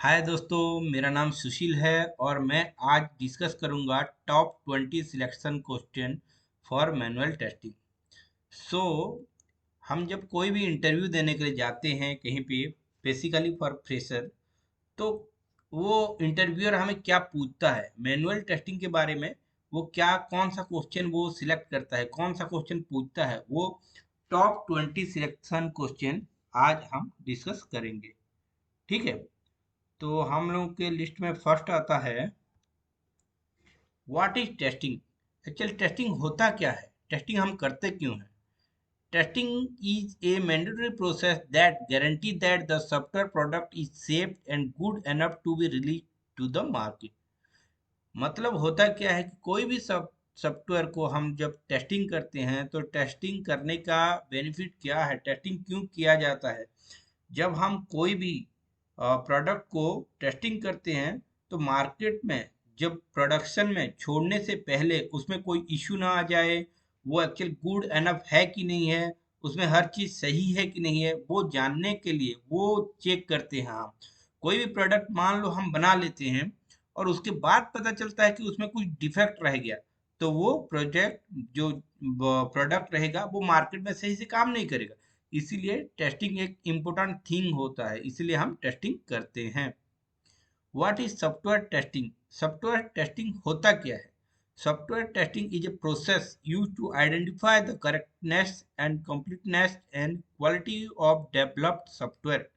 हाय दोस्तों, मेरा नाम सुशील है और मैं आज डिस्कस करूंगा top 20 selection question for manual testing. So हम जब कोई भी इंटरव्यू देने के लिए जाते हैं कहीं पे, बेसिकली फॉर फ्रेशर, तो वो इंटरव्यूअर हमें क्या पूछता है मैनुअल टेस्टिंग के बारे में, वो क्या कौन सा क्वेश्चन वो सिलेक्ट करता है, कौन सा क्वेश्चन पूछता है, वो टॉप 20 सिलेक्शन क्वेश्चन आज हम डिस्कस करेंगे। ठीक है, तो हम लोग के लिस्ट में फर्स्ट आता है what is testing. Actual testing होता क्या है, टेस्टिंग हम करते क्यों हैं। Testing is a mandatory process that guarantee that the software product is safe and good enough to be release to the market. मतलब होता क्या है कि कोई भी सॉफ्टवेयर को हम जब टेस्टिंग करते हैं तो टेस्टिंग करने का बेनिफिट क्या है, टेस्टिंग क्यों किया जाता है। जब हम कोई भी प्रोडक्ट को टेस्टिंग करते हैं तो मार्केट में जब प्रोडक्शन में छोड़ने से पहले उसमें कोई इश्यू ना आ जाए, वो एक्चुअल गुड एनफ है कि नहीं है, उसमें हर चीज़ सही है कि नहीं है, वो जानने के लिए वो चेक करते हैं हम। कोई भी प्रोडक्ट मान लो हम बना लेते हैं और उसके बाद पता चलता है कि उसमें कुछ डिफेक्ट रह गया, तो वो प्रोजेक्ट जो प्रोडक्ट रहेगा वो मार्केट में सही से काम नहीं करेगा। इसीलिए टेस्टिंग एक इम्पोर्टेंट थिंग होता है, इसीलिए हम टेस्टिंग करते हैं। What is software testing. Software testing होता क्या है। Software testing is a process use to identify the correctness and completeness and quality of developed software.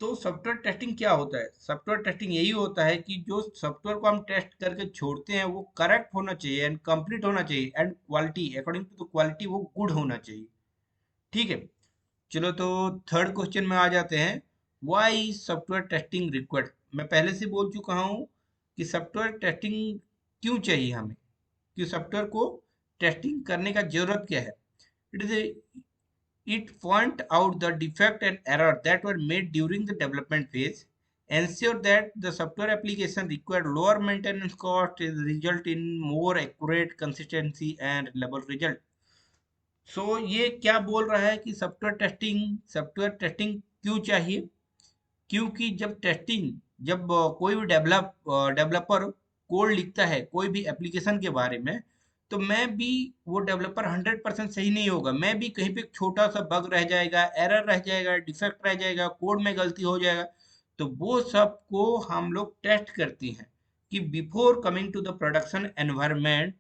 तो सॉफ्टवेयर टेस्टिंग क्या होता है, सॉफ्टवेयर टेस्टिंग यही होता है कि जो सॉफ्टवेयर को हम टेस्ट करके छोड़ते हैं वो करेक्ट होना चाहिए एंड कंप्लीट होना चाहिए and quality according to the quality वो गुड होना चाहिए। ठीक है, चलो तो थर्ड क्वेश्चन में आ जाते हैं। Why is software testing required. मैं पहले से बोल चुका हूँ कि सॉफ्टवेयर टेस्टिंग क्यों चाहिए हमें, कि सॉफ्टवेयर को टेस्टिंग करने का जरूरत क्या है। It is it point out the defect and error that were made during the development phase, ensure that the software application required lower maintenance cost, result in more accurate, consistency and reliable result. ये क्या बोल रहा है कि software testing क्यों चाहिए। क्योंकि जब कोई भी डेवलपर कोड लिखता है कोई भी एप्लीकेशन के बारे में, तो मैं भी वो डेवलपर 100% सही नहीं होगा, मैं भी कहीं पे छोटा सा बग रह जाएगा, एरर रह जाएगा, डिफेक्ट रह जाएगा, कोड में गलती हो जाएगा। तो वो सब को हम लोग टेस्ट करते हैं कि before coming to the production environment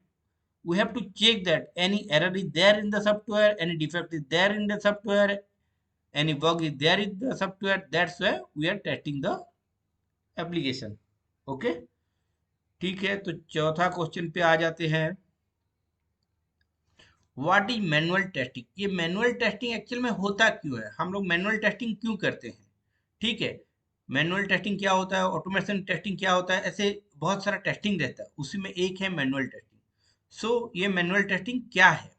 we have to check that any error is there in the software, any defect is there in the software, any bug is there in the software. That's why we are testing the application. Okay, ठीक है, तो चौथा question पे आ जाते हैं। What is manual testing. ये manual testing actual में होता क्यों है, हम लोग मैनुअल टेस्टिंग क्यों करते हैं। ठीक है, मैनुअल टेस्टिंग क्या होता है, ऑटोमेशन टेस्टिंग क्या होता है, ऐसे बहुत सारा टेस्टिंग रहता है, उसी में एक है मैनुअल टेस्टिंग। ये मैनुअल टेस्टिंग क्या है।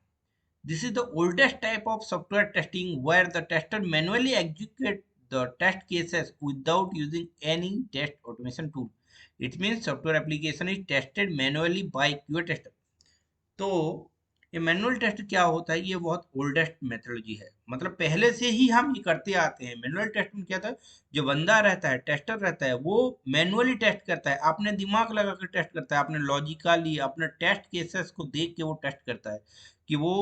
This is the oldest type of software testing where the tester manually execute the test cases without using any test automation tool. It means software application is tested manually by QA tester. तो ये manual test क्या होता है, ये बहुत oldest methodology है, मतलब पहले से ही हम ये करते आते हैं। मैनुअल टेस्ट में क्या था, जो बंदा रहता है, टेस्टर रहता है, वो मैनुअली टेस्ट करता है, अपने दिमाग लगा कर टेस्ट करता है, अपने लॉजिकली अपने टेस्ट केसेस को देख के वो टेस्ट करता है कि वो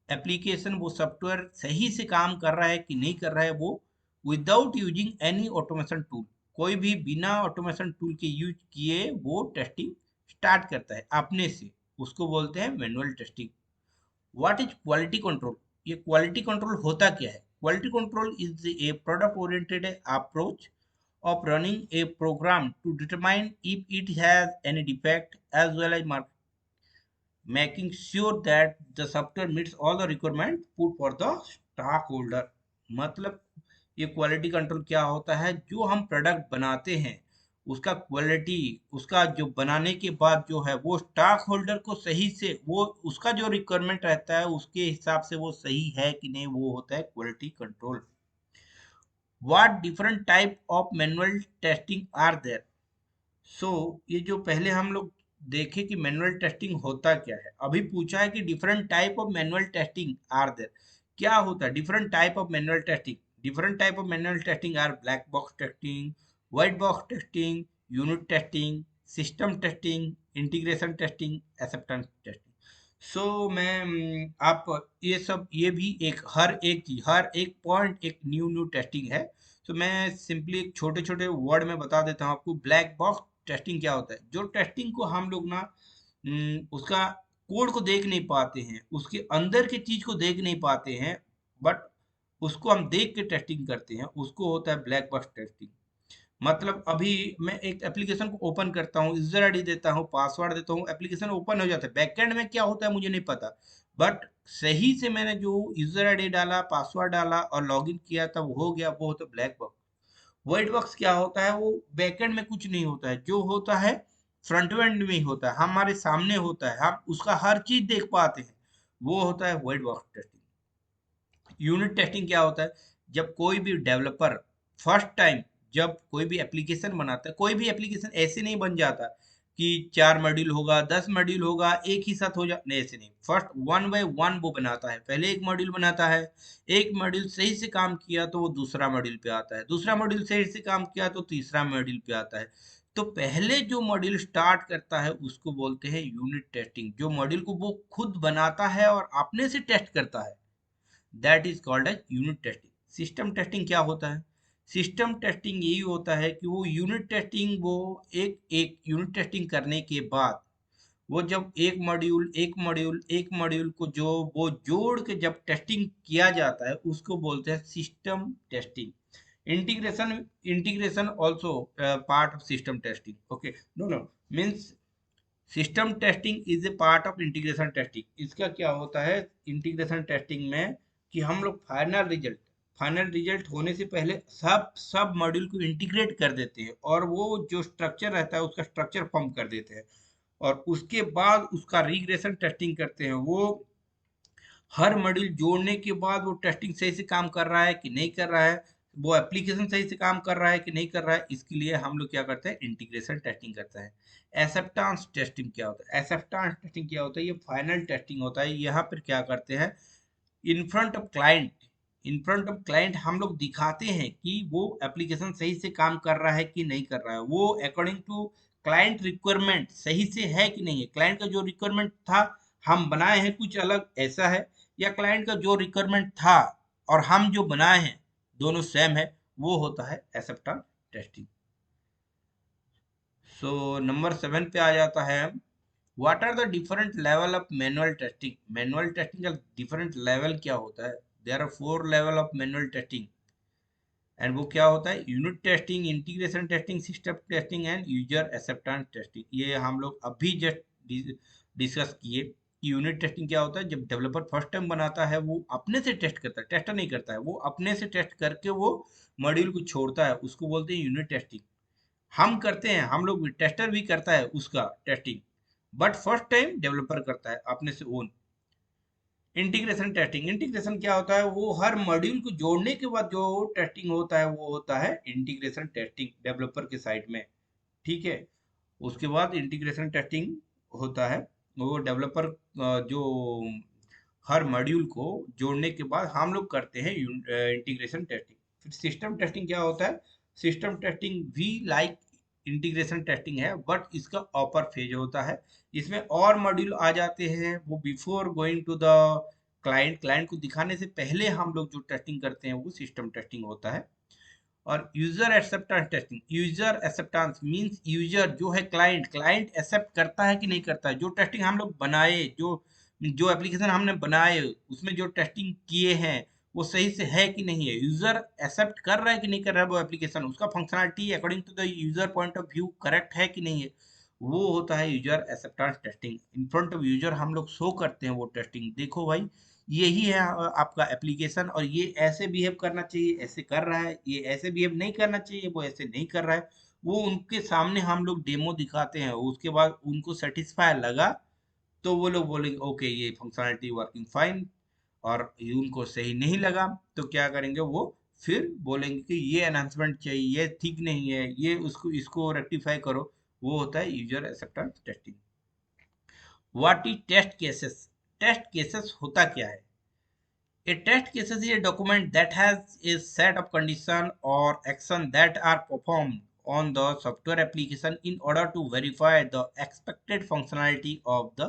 एप्लीकेशन वो सॉफ्टवेयर सही से काम कर रहा है कि नहीं कर रहा है, वो without using any automation tool, कोई भी बिना ऑटोमेशन टूल के यूज किए वो टेस्टिंग स्टार्ट करता है अपने से, उसको बोलते हैं manual testing. What is quality control. ये क्वालिटी कंट्रोल होता क्या है। Quality control is a product oriented approach of running a program to determine if it has any defect as well as making sure that the software meets all the requirement put for the stockholder। मतलब ये quality control क्या होता है, जो हम product बनाते हैं उसका क्वालिटी, उसका जो बनाने के बाद जो है वो स्टॉक होल्डर को सही से वो उसका जो रिक्वायरमेंट रहता है उसके हिसाब से वो सही है कि नहीं, वो होता है quality control. What different type of manual testing are there. ये जो पहले हम लोग देखे कि मैनुअल टेस्टिंग होता क्या है, अभी पूछा है कि different type of manual testing are there. क्या होता है different type of manual testing. Different type of manual testing are black box testing, white box testing, unit testing, system testing, integration testing, acceptance testing. So मैं आप ये सब, ये भी एक हर एक चीज, हर एक पॉइंट एक न्यू न्यू टेस्टिंग है। तो मैं सिंपली एक छोटे छोटे वर्ड में बता देता हूँ आपको। ब्लैक बॉक्स टेस्टिंग क्या होता है? जो टेस्टिंग को हम लोग ना उसका कोड को देख नहीं पाते हैं, उसके अंदर की चीज को देख नहीं पाते हैं, बट उसको हम देख के टेस्टिंग करते हैं, उसको होता है ब्लैक बॉक्स टेस्टिंग। मतलब अभी मैं एक एप्लीकेशन को ओपन करता हूँ, यूजर आईडी देता हूँ, पासवर्ड देता हूँ, एप्लीकेशन ओपन हो जाता है। बैकएंड में क्या होता है मुझे नहीं पता, बट सही से मैंने जो यूजर आईडी डाला, पासवर्ड डाला और लॉगिन किया, तब हो गया, वो होता है ब्लैक बॉक्स। व्हाइट बॉक्स क्या होता है? वो बैकएंड में कुछ नहीं होता है, जो होता है फ्रंट एंड में ही होता है, हमारे सामने होता है, हम उसका हर चीज देख पाते हैं, वो होता है white box testing. Unit testing क्या होता है? जब कोई भी डेवलपर फर्स्ट टाइम जब कोई भी एप्लीकेशन बनाता है, कोई भी एप्लीकेशन ऐसे नहीं बन जाता कि 4 मॉड्यूल होगा, 10 मॉड्यूल होगा, एक ही साथ हो जा, नहीं, ऐसे नहीं। फर्स्ट वन बाय वन वो बनाता है, पहले एक मॉड्यूल बनाता है, एक मॉड्यूल सही से काम किया तो वो दूसरा मॉड्यूल पे आता है, दूसरा मॉड्यूल सही से काम किया तो तीसरा मॉड्यूल पे आता है। तो पहले जो मॉड्यूल स्टार्ट करता है उसको बोलते हैं यूनिट टेस्टिंग। जो मॉड्यूल को वो खुद बनाता है और अपने से टेस्ट करता है, that is called as unit testing. System testing क्या होता है? सिस्टम टेस्टिंग यही होता है कि वो यूनिट टेस्टिंग, वो एक एक यूनिट टेस्टिंग करने के बाद, वो जब एक मॉड्यूल को जो वो जोड़ के जब टेस्टिंग किया जाता है, उसको बोलते हैं system testing. Integration, integration also part of system testing. Okay, no no, means system testing is a part of integration testing. इसका क्या होता है इंटीग्रेशन टेस्टिंग में, कि हम लोग फाइनल रिजल्ट होने से पहले सब सब मॉड्यूल को इंटीग्रेट कर देते हैं, और वो जो स्ट्रक्चर रहता है उसका स्ट्रक्चर फॉर्म कर देते हैं, और उसके बाद उसका रिग्रेशन टेस्टिंग करते हैं। वो हर मॉड्यूल जोड़ने के बाद वो टेस्टिंग सही से काम कर रहा है कि नहीं कर रहा है, वो एप्लीकेशन सही से काम कर रहा है कि नहीं कर रहा है, इसके लिए हम लोग क्या करते हैं, इंटीग्रेशन टेस्टिंग करते हैं। एक्सेप्टेंस टेस्टिंग क्या होता है? एक्सेप्टेंस टेस्टिंग क्या होता है? ये फाइनल टेस्टिंग होता है। यहाँ पर क्या करते हैं, इन front of client, in front of client हम लोग दिखाते हैं कि वो एप्लीकेशन सही से काम कर रहा है कि नहीं कर रहा है, वो अकॉर्डिंग टू क्लाइंट रिक्वायरमेंट सही से है कि नहीं है। क्लाइंट का जो रिक्वायरमेंट था, हम बनाए हैं कुछ अलग ऐसा है, या क्लाइंट का जो रिक्वायरमेंट था और हम जो बनाए हैं दोनों सेम है, वो होता है एक्सेप्टेंस टेस्टिंग। सो नंबर 7 पे आ जाता है, what are the different level of manual testing? Manual testing का डिफरेंट लेवल क्या होता है? There are 4 level of manual testing, and वो क्या होता है? Unit testing, integration testing, system testing and user acceptance testing. ये हम लोग अभी जस्ट डिस्कस किए। यूनिट टेस्टिंग क्या होता है? जब डेवलपर फर्स्ट टाइम बनाता है, वो अपने से टेस्ट करता है, टेस्टर नहीं करता है, वो अपने से टेस्ट करके वो मॉड्यूल को छोड़ता है, उसको बोलते हैं यूनिट टेस्टिंग। हम करते हैं, हम लोग भी, टेस्टर भी करता है उसका testing, but first time developer करता है अपने से ओन। इंटीग्रेशन टेस्टिंग, इंटीग्रेशन क्या होता है? वो हर मॉड्यूल को जोड़ने के बाद जो टेस्टिंग होता है, वो होता है इंटीग्रेशन टेस्टिंग डेवलपर के साइड में। ठीक है, उसके बाद इंटीग्रेशन टेस्टिंग होता है, वो डेवलपर जो हर मॉड्यूल को जोड़ने के बाद हम लोग करते हैं इंटीग्रेशन टेस्टिंग। फिर सिस्टम टेस्टिंग क्या होता है? सिस्टम टेस्टिंग भी लाइक इंटीग्रेशन टेस्टिंग है, बट इसका अपर फेज होता है। इसमें और मॉड्यूल आ जाते हैं, वो before going to the client, client को दिखाने से पहले हम लोग जो टेस्टिंग करते हैं वो सिस्टम टेस्टिंग होता है। और user acceptance testing, user acceptance means user जो है, क्लाइंट, क्लाइंट एक्सेप्ट करता है कि नहीं करता है जो टेस्टिंग हम लोग बनाए, जो जो एप्लीकेशन हमने बनाए उसमें जो टेस्टिंग किए हैं, वो सही से है कि नहीं है, यूजर एक्सेप्ट कर रहा है कि नहीं कर रहा है वो एप्लीकेशन, उसका functionality according to the user point of view correct है कि नहीं है, वो होता है user acceptance testing. In front of user हम लोग शो करते हैं वो टेस्टिंग, देखो भाई यही है आपका एप्लीकेशन, और ये ऐसे बिहेव करना चाहिए, ऐसे कर रहा है, ये ऐसे बिहेव नहीं करना चाहिए, वो ऐसे नहीं कर रहा है। वो उनके सामने हम लोग डेमो दिखाते हैं, उसके बाद उनको सेटिस्फाई लगा तो वो लोग बोलेंगे ओके ये फंक्शनलिटी वर्किंग फाइन, और ये उनको सही नहीं लगा तो क्या करेंगे, वो फिर बोलेंगे कि ये एनहांसमेंट चाहिए, ये ठीक नहीं है, ये उसको इसको रेक्टिफाई करो। वो होता है user acceptance testing. What is test cases? Test cases होता क्या है? A test case is a document that has a set of conditions or action that are performed on the software application in order to verify the expected functionality of the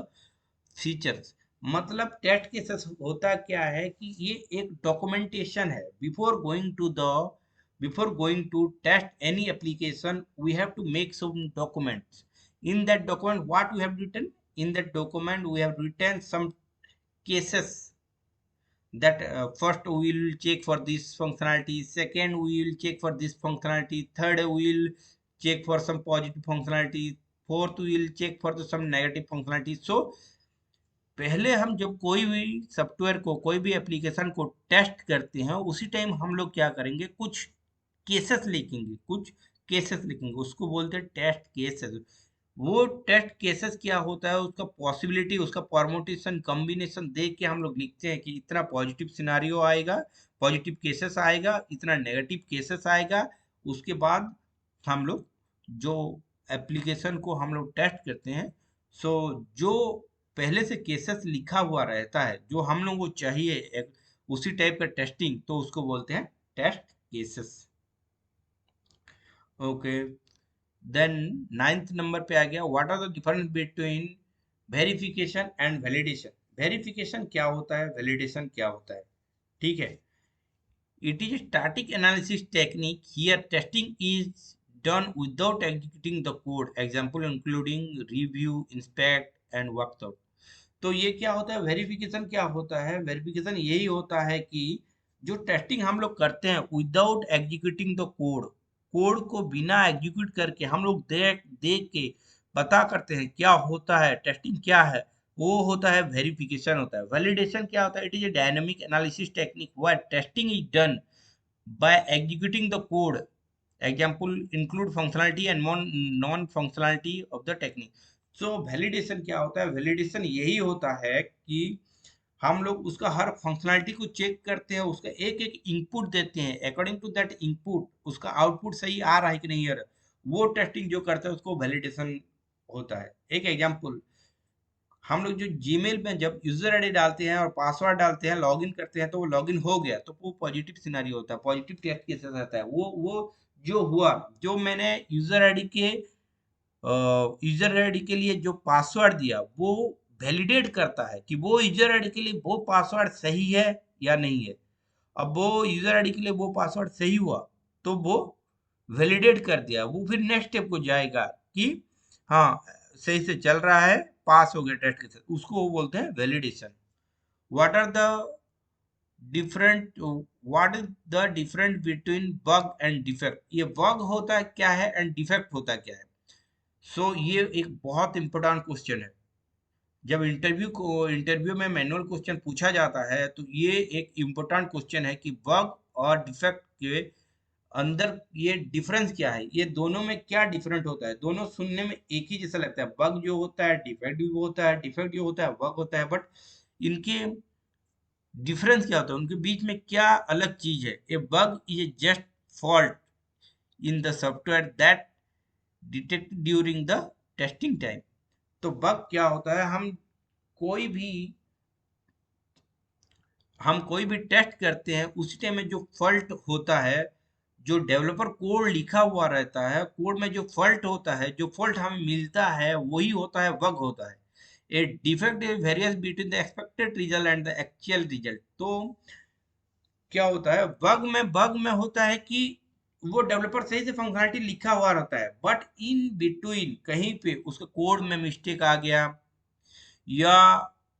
features. मतलब test cases होता क्या है कि ये एक documentation है before going to test any application. We have to make some documents. In that document, what we have written? In that document we have written some cases that first we will check for this functionality, second we will check for this functionality, third we will check for some positive functionality, fourth we will check for some negative functionality. So पहले हम जब कोई भी software को कोई भी application को test करते हैं उसी टाइम हम लोग क्या करेंगे, कुछ केसेस लिखेंगे उसको बोलते हैं टेस्ट केसेस। वो टेस्ट केसेस क्या होता है, उसका पॉसिबिलिटी, उसका परमुटेशन कॉम्बिनेशन देख के हम लोग लिखते हैं कि इतना पॉजिटिव सिनारियो आएगा, पॉजिटिव केसेस आएगा, इतना नेगेटिव केसेस आएगा। उसके बाद हम लोग जो एप्लीकेशन को हम लोग टेस्ट करते हैं, सो जो पहले से केसेस लिखा हुआ रहता है जो हम लोग को चाहिए एक उसी टाइप का टेस्टिंग, तो उसको बोलते हैं test cases. Okay, then ninth number पे आ गया, what are the difference between verification and validation. Verification क्या होता है, वैलिडेशन क्या होता है, ठीक है। It is a static analysis technique. Here, testing is done without executing the code. Example including review, inspect, and walkthrough. तो ये क्या होता है, वेरिफिकेशन क्या होता है, वेरिफिकेशन यही होता है कि जो टेस्टिंग हम लोग करते हैं without executing the code, code को बिना एग्जीक्यूट करके हम लोग देख देख के पता करते हैं क्या होता है, टेस्टिंग क्या है, वो होता है वेरिफिकेशन होता है। वैलिडेशन क्या होता है, it is a dynamic analysis technique where testing is done by executing the code. Example include functionality and non functionality of the technique. So validation क्या होता है, validation यही होता है कि हम लोग उसका हर फंक्शनैलिटी को चेक करते हैं, उसका एक एक इनपुट देते हैं, अकॉर्डिंग टू दैट इनपुट उसका आउटपुट सही आ रहा है कि नहीं आ रहा, वो टेस्टिंग जो करता है उसको वैलिडेशन होता है। एक एग्जांपल, हम लोग जो जीमेल में जब यूजर आईडी डालते हैं और पासवर्ड डालते हैं, लॉगिन करते हैं, तो वो लॉगिन हो गया तो वो पॉजिटिव सिनेरियो होता है, पॉजिटिव टेस्ट केसेस आता है। वो जो हुआ, जो मैंने यूजर आईडी के लिए जो पासवर्ड दिया वो वैलिडेट करता है कि वो यूजर आईडी के लिए वो पासवर्ड सही है या नहीं है। अब वो यूजर आईडी के लिए वो पासवर्ड सही हुआ तो वो वैलिडेट कर दिया, वो फिर नेक्स्ट स्टेप को जाएगा कि हाँ सही से चल रहा है, पास हो गया टेस्ट के साथ, उसको वो बोलते हैं validation. What are the different what is the difference between bug and defect. ये बग होता है क्या है एंड डिफेक्ट होता क्या है। सो ये एक बहुत इंपॉर्टेंट क्वेश्चन है। जब इंटरव्यू में मैनुअल क्वेश्चन पूछा जाता है तो ये एक इम्पोर्टेंट क्वेश्चन है कि बग और डिफेक्ट के अंदर ये डिफरेंस क्या है, ये दोनों में क्या डिफरेंट होता है। दोनों सुनने में एक ही जैसा लगता है, बग जो होता है डिफेक्ट भी होता है, डिफेक्ट जो होता है बग होता है, बट इनके डिफरेंस क्या होता है, उनके बीच में क्या अलग चीज है। A bug is a just fault in the software that detect during the testing time. तो बग क्या होता है, कोई भी हम कोई भी टेस्ट करते हैं उसी टाइम में जो फॉल्ट होता है, जो डेवलपर कोड लिखा हुआ रहता है, कोड में जो फॉल्ट होता है, जो फॉल्ट हमें मिलता है वही होता है बग होता है। ए defect is various between the expected result and the actual result. तो क्या होता है, बग में होता है कि वो डेवलपर सही से फंक्शनलिटी लिखा हुआ रहता है, बट इन बिटवीन कहीं पे उसका कोड में मिस्टेक आ गया या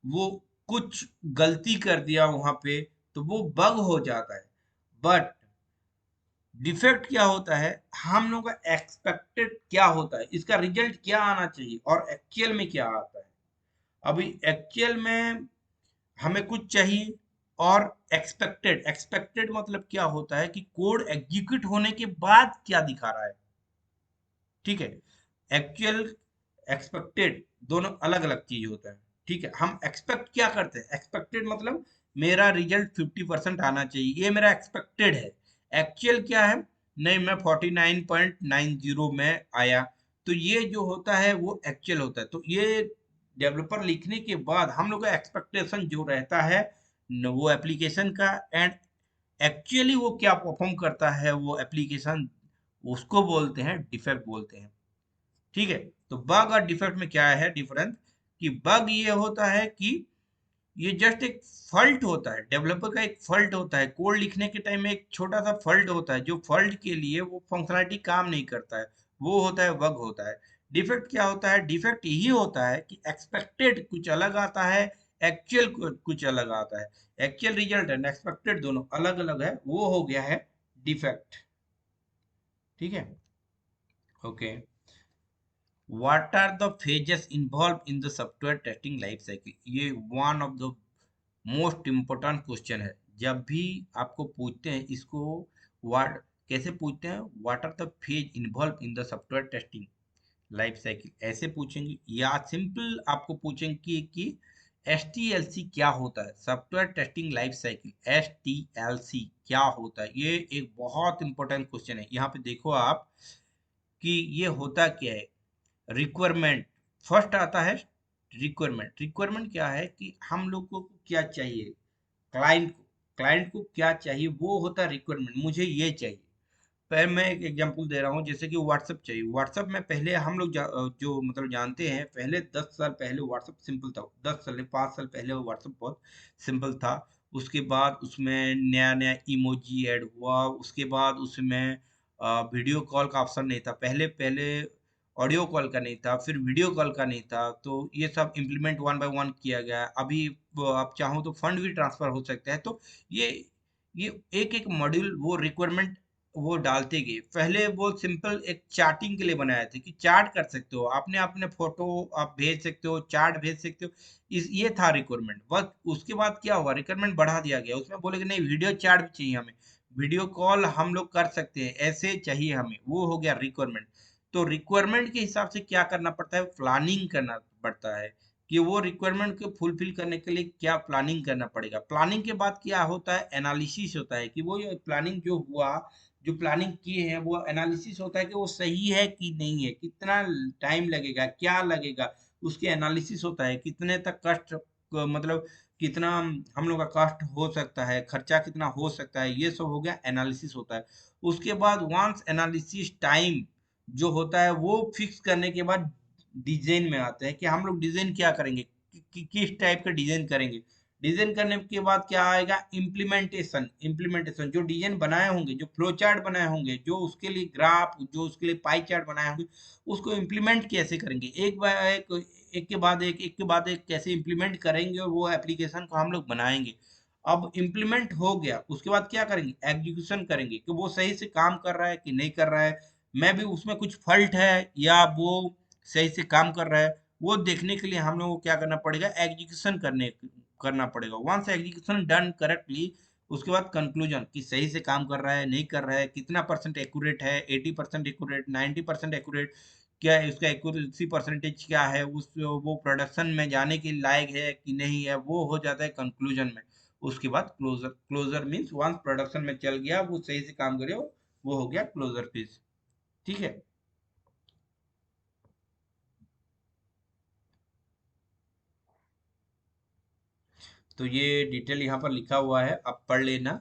वो कुछ गलती कर दिया वहां पे, तो वो बग हो जाता है। बट डिफेक्ट क्या होता है, हम लोग का एक्सपेक्टेड क्या होता है, इसका रिजल्ट क्या आना चाहिए और एक्चुअल में क्या आता है। अभी एक्चुअल में हमें कुछ चाहिए और एक्सपेक्टेड एक्सपेक्टेड मतलब क्या होता है कि कोड एग्जीक्यूट होने के बाद क्या दिखा रहा है, ठीक है। एक्चुअल एक्सपेक्टेड दोनों अलग अलग चीज होता है, ठीक है। हम एक्सपेक्ट क्या करते हैं, एक्सपेक्टेड मतलब मेरा रिजल्ट 50% आना चाहिए, ये मेरा एक्सपेक्टेड है। एक्चुअल क्या है, नहीं मैं 49.90 में आया, तो ये जो होता है वो एक्चुअल होता है। तो ये डेवलपर लिखने के बाद हम लोग का एक्सपेक्टेशन जो रहता है वो एप्लीकेशन का, एंड एक्चुअली वो क्या परफॉर्म करता है वो एप्लीकेशन, उसको बोलते हैं डिफेक्ट बोलते हैं। ठीक है, तो बग और डिफेक्ट में क्या है डिफरेंस, कि बग ये होता है कि ये जस्ट एक फॉल्ट होता है, डेवलपर का एक फॉल्ट होता है, कोड लिखने के टाइम में एक छोटा सा फॉल्ट होता है, जो फॉल्ट के लिए वो फंक्शनलिटी काम नहीं करता है, वो होता है बग होता है। डिफेक्ट क्या होता है, डिफेक्ट यही होता है कि एक्सपेक्टेड कुछ अलग आता है, एक्चुअल कुछ अलग आता है, एक्चुअल रिजल्ट एंड एक्सपेक्टेड दोनों अलग अलग है, वो हो गया है डिफेक्ट। ठीक है, okay. What are the phases involved in the software testing life cycle? ये one of the most important question है। जब भी आपको पूछते हैं इसको, वाट कैसे पूछते हैं, what are the phase involve in the software testing life cycle, ऐसे पूछेंगे, या सिंपल आपको पूछेंगे कि एस टी एल सी क्या होता है, software testing life cycle, S T L C क्या होता है। ये एक बहुत इंपॉर्टेंट क्वेश्चन है। यहाँ पे देखो आप कि ये होता क्या है। रिक्वायरमेंट फर्स्ट आता है, रिक्वायरमेंट। रिक्वायरमेंट क्या है कि हम लोगों को क्या चाहिए, क्लाइंट को क्या चाहिए, वो होता है रिक्वायरमेंट, मुझे ये चाहिए। पहले मैं एक एग्जांपल दे रहा हूँ, जैसे कि व्हाट्सएप चाहिए। व्हाट्सएप में पहले हम लोग जो मतलब जानते हैं, पहले 10 साल पहले व्हाट्सएप सिंपल था, 10 साल 5 साल पहले व्हाट्सएप बहुत सिंपल था। उसके बाद उसमें नया नया इमोजी ऐड हुआ, उसके बाद उसमें वीडियो कॉल का ऑप्शन नहीं था, पहले पहले ऑडियो कॉल का नहीं था, फिर वीडियो कॉल का नहीं था, तो ये सब इम्प्लीमेंट वन बाय वन किया गया है। अभी आप चाहो तो फंड भी ट्रांसफर हो सकता है। तो ये ये एक एक मॉड्यूल वो रिक्वायरमेंट वो डालते गए। पहले वो सिंपल एक चार्टिंग के लिए बनाए थे कि चार्ट कर सकते हो, आपने अपने फोटो आप भेज सकते हो, चार्ट भेज सकते हो, इस ये था रिक्वायरमेंट। बस उसके बाद क्या हुआ, रिक्वायरमेंट बढ़ा दिया गया, उसमें बोले कि नहीं वीडियो चार्ट भी चाहिए हमें, वीडियो कॉल हम लोग कर सकते हैं, ऐसे चाहिए हमें, वो हो गया रिक्वायरमेंट। तो रिक्वायरमेंट के हिसाब से क्या करना पड़ता है, प्लानिंग करना पड़ता है कि वो रिक्वायरमेंट को फुलफिल करने के लिए क्या प्लानिंग करना पड़ेगा। प्लानिंग के बाद क्या होता है, एनालिसिस होता है कि वो ये प्लानिंग जो हुआ, जो प्लानिंग किए हैं, वो एनालिसिस होता है कि वो सही है कि नहीं है, कितना टाइम लगेगा, क्या लगेगा, उसके एनालिसिस होता है, कितने तक कष्ट मतलब कितना हम लोग का कष्ट हो सकता है, खर्चा कितना हो सकता है, ये सब हो गया एनालिसिस होता है। उसके बाद वंस एनालिसिस टाइम जो होता है वो फिक्स करने के बाद डिजाइन में आते हैं कि हम लोग डिजाइन क्या करेंगे, किस टाइप का डिजाइन करेंगे। डिजाइन करने के बाद क्या आएगा, इम्प्लीमेंटेशन। इम्प्लीमेंटेशन जो डिजाइन बनाए होंगे, जो फ्लो चार्ट बनाए होंगे, जो उसके लिए ग्राफ, जो उसके लिए पाई चार्ट बनाए होंगे, उसको इम्प्लीमेंट कैसे करेंगे, एक बार एक के बाद एक के बाद एक कैसे इम्प्लीमेंट करेंगे, और वो एप्लीकेशन को हम लोग बनाएंगे। अब इम्प्लीमेंट हो गया, उसके बाद क्या करेंगे, एग्जीक्यूशन करेंगे कि वो सही से काम कर रहा है कि नहीं कर रहा है, मैं भी उसमें कुछ फॉल्ट है या वो सही से काम कर रहा है, वो देखने के लिए हम लोग को क्या करना पड़ेगा, एग्जीक्यूशन करना पड़ेगा। वंस एग्जीक्यूशन डन करेक्टली, उसके बाद कंक्लूजन कि सही से काम कर रहा है नहीं कर रहा है, कितना परसेंट एक्यूरेट है, 80% एक्यूरेट, 90% एक्यूरेट, क्या है उसका एक्यूरेसी परसेंटेज क्या है, उस वो प्रोडक्शन में जाने के लायक है कि नहीं है, वो हो जाता है कंक्लूजन में। उसके बाद closure. Closure means once production में चल गया, वो सही से काम करे, वो हो गया क्लोजर फेज। ठीक है, तो ये डिटेल यहाँ पर लिखा हुआ है, आप पढ़ लेना।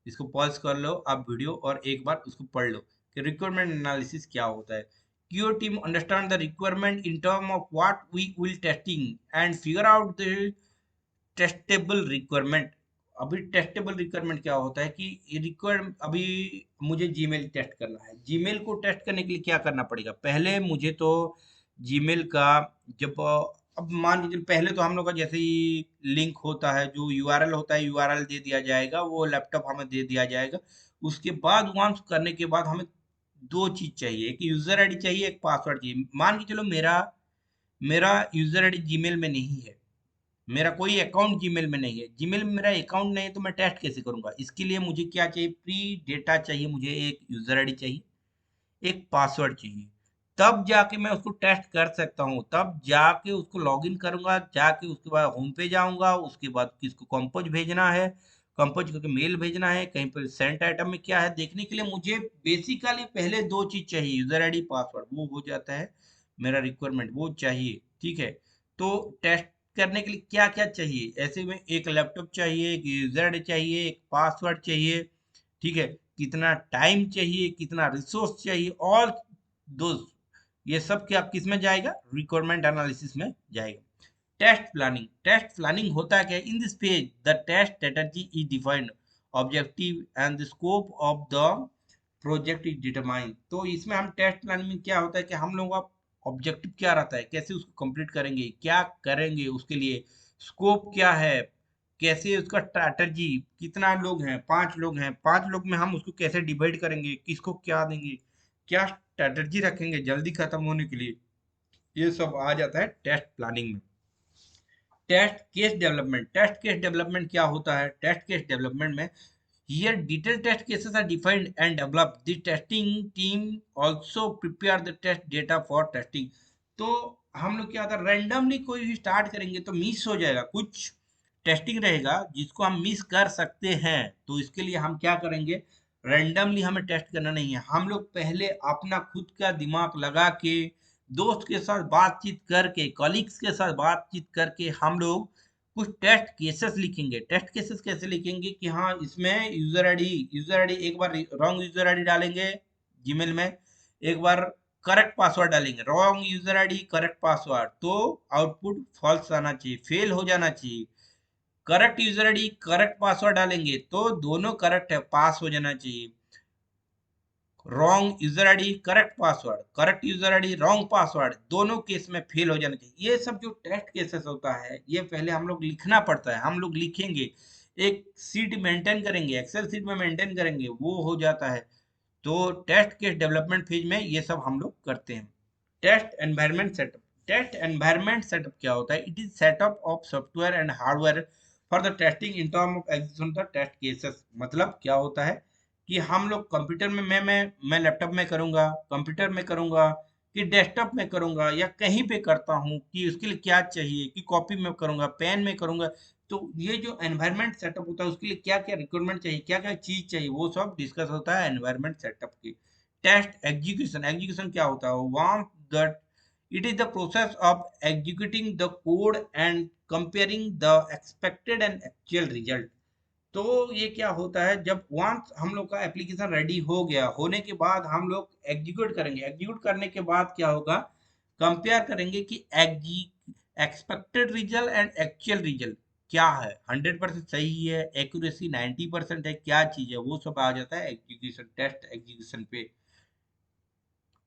इसको पॉज कर लो आप वीडियो और एक बार उसको पढ़ लो कि रिक्वायरमेंट एनालिसिस क्या होता है। Your team understand the requirement in term of what we will testing and figure out the testable requirement. अभी टेस्टेबल रिक्वायरमेंट क्या होता है कि रिक्वायर, अभी मुझे जीमेल टेस्ट करना है, जीमेल को टेस्ट करने के लिए क्या करना पड़ेगा, पहले मुझे तो जीमेल का, जब अब मान लीजिए पहले तो हम लोग का जैसे ही लिंक होता है, जो यूआरएल होता है, यूआरएल दे दिया जाएगा, वो लैपटॉप हमें दे दिया जाएगा। उसके बाद वंस करने के बाद हमें दो चीज चाहिए, एक यूजर आईडी चाहिए, एक पासवर्ड चाहिए। मान के चलो मेरा मेरा यूजर आईडी जीमेल में नहीं है, मेरा कोई अकाउंट जीमेल में नहीं है, जीमेल में मेरा अकाउंट नहीं है, तो मैं टेस्ट कैसे करूंगा। इसके लिए मुझे क्या चाहिए, प्री डेटा चाहिए, मुझे एक यूजर आईडी चाहिए, एक पासवर्ड चाहिए, तब जाके मैं उसको टेस्ट कर सकता हूँ, तब जाके उसको लॉगिन करूंगा, जाके उसके बाद होम पे जाऊंगा, उसके बाद किसको कंपोज भेजना है, कंपोज करके मेल भेजना है, कहीं पर सेंट आइटम में क्या है देखने के लिए मुझे बेसिकली पहले दो चीज चाहिए, यूजर आईडी पासवर्ड, वो हो जाता है मेरा रिक्वायरमेंट, वो चाहिए। ठीक है, तो टेस्ट करने के लिए क्या क्या चाहिए, ऐसे में एक लैपटॉप चाहिए, एक यूजर आईडी चाहिए, एक पासवर्ड चाहिए। ठीक है, कितना टाइम चाहिए, कितना रिसोर्स चाहिए, और दोस्त ये सब क्या किस में जाएगा, रिक्वायरमेंट एनालिसिस में जाएगा। टेस्ट प्लानिंग होता है क्या, in this page the test strategy is defined, objective and the scope of the project is determine. तो इसमें हम टेस्ट प्लानिंग में क्या होता है कि हम लोगों का ऑब्जेक्टिव क्या रहता है, कैसे उसको कंप्लीट करेंगे, क्या करेंगे उसके लिए, स्कोप क्या है, कैसे उसका स्ट्रैटेजी, कितना लोग हैं, 5 लोग हैं, 5 लोग में हम उसको कैसे डिवाइड करेंगे, किसको क्या देंगे, क्या स्ट्रैटेजी रखेंगे जल्दी खत्म होने के लिए, ये सब आ जाता है टेस्ट प्लानिंग में। टेस्ट केस डेवलपमेंट क्या होता है, टेस्ट केस डेवलपमेंट में here detailed test cases are defined and developed. The testing team also prepare the test data for testing. तो हम लोग क्या होता है, रैंडमली कोई भी स्टार्ट करेंगे तो मिस हो जाएगा, कुछ टेस्टिंग रहेगा जिसको हम मिस कर सकते हैं। तो इसके लिए हम क्या करेंगे, रैंडमली हमें टेस्ट करना नहीं है, हम लोग पहले अपना खुद का दिमाग लगा के, दोस्त के साथ बातचीत करके, कलीग्स के साथ बातचीत करके हम लोग कुछ टेस्ट केसेस लिखेंगे। टेस्ट केसेस कैसे लिखेंगे कि हाँ इसमें यूजर आईडी एक बार रॉन्ग यूजर आईडी डालेंगे जीमेल में, एक बार करेक्ट पासवर्ड डालेंगे, wrong user ID correct password, तो आउटपुट फॉल्स आना चाहिए, फेल हो जाना चाहिए। Correct user ID correct password डालेंगे तो दोनों करेक्ट है, पास हो जाना चाहिए। Wrong user ID correct password, correct user ID wrong password, दोनों केस में फेल हो जाना चाहिए। ये सब जो टेस्ट केसेस होता है ये पहले हम लोग लिखना पड़ता है, हम लोग लिखेंगे, एक सीट मेंटेन करेंगे, एक्सेल सीट में मेंटेन करेंगे, वो हो जाता है। तो टेस्ट केस डेवलपमेंट फेज में ये सब हम लोग करते हैं। टेस्ट एनवायरनमेंट सेटअप क्या होता है, it is setup of software and hardware for the testing in term of execution the test cases. मतलब क्या होता है कि हम लोग कंप्यूटर में, मैं लैपटॉप में करूंगा, कंप्यूटर में करूंगा, कि डेस्कटॉप में करूंगा, या कहीं पे करता हूँ, कि उसके लिए क्या चाहिए, कि कॉपी में करूंगा, पेन में करूंगा। तो ये जो एनवायरनमेंट सेटअप होता है उसके लिए क्या क्या रिक्वायरमेंट चाहिए, क्या क्या चीज चाहिए, वो सब डिस्कस होता है एनवायरनमेंट सेटअप की। टेस्ट एग्जीक्यूशन क्या होता है, want that it is the process of executing the code and comparing the expected and actual result। तो ये क्या होता है, जब वंस हम लोग का एप्लीकेशन रेडी हो गया, होने के बाद हम लोग एग्जीक्यूट करेंगे, एग्जीक्यूट करने के बाद क्या होगा, कंपेयर करेंगे कि expected result and actual result क्या है, 100% सही है, एक्यूरेसी 90% है, क्या चीज है, वो सब आ जाता है एग्जीक्यूशन, टेस्ट एग्जीक्यूशन पे।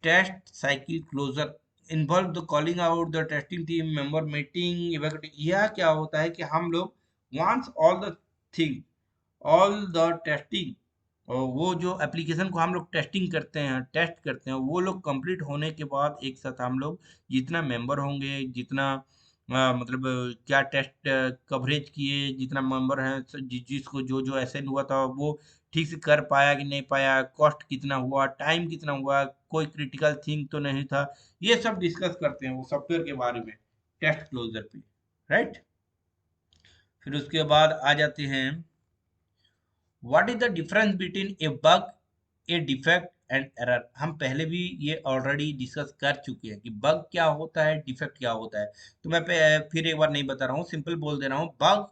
Test cycle closure involve the calling out the testing team member meeting evaluating. यह क्या होता है कि हम लोग once all the thing, all the testing, और वो जो एप्लीकेशन को हम लोग टेस्टिंग करते हैं, टेस्ट करते हैं, वो लोग कंप्लीट होने के बाद एक साथ हम लोग जितना मेंबर होंगे, जितना मतलब क्या टेस्ट कवरेज किए, जितना मेंबर हैं, जिसको जो जो असाइन हुआ था वो ठीक से कर पाया कि नहीं पाया, कॉस्ट कितना हुआ, टाइम कितना हुआ, कोई क्रिटिकल थिंग तो नहीं था, ये सब डिस्कस करते हैं वो सॉफ्टवेयर के बारे में टेस्ट क्लोजर पे, राइट। फिर उसके बाद आ जाते हैं, what is the difference between A bug, A defect and error. हम पहले भी ये ऑलरेडी डिस्कस कर चुके हैं कि बग क्या होता है, डिफेक्ट क्या होता है। तो मैं फिर एक बार नहीं बता रहा हूँ, सिंपल बोल दे रहा हूँ। बग